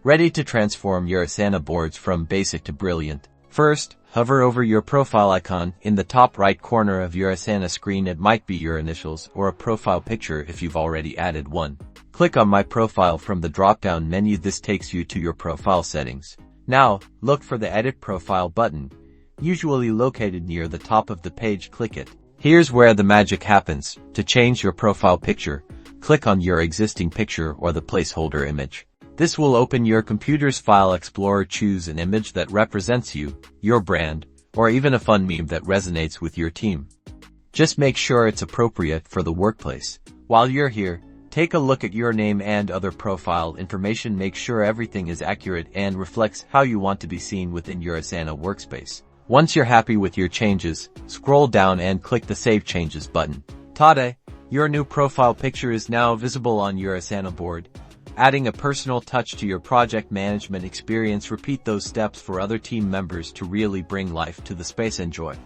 Ready to transform your Asana boards from basic to brilliant? First, hover over your profile icon in the top right corner of your Asana screen. It might be your initials or a profile picture if you've already added one. Click on My Profile from the drop-down menu. This takes you to your profile settings. Now, look for the Edit Profile button, usually located near the top of the page. Click it. Here's where the magic happens. To change your profile picture, click on your existing picture or the placeholder image. This will open your computer's file explorer. Choose an image that represents you, your brand, or even a fun meme that resonates with your team. Just make sure it's appropriate for the workplace. While you're here, take a look at your name and other profile information. Make sure everything is accurate and reflects how you want to be seen within your Asana workspace. Once you're happy with your changes, scroll down and click the Save Changes button. Tada! Your new profile picture is now visible on your Asana board, adding a personal touch to your project management experience. Repeat those steps for other team members to really bring life to the space. Enjoy.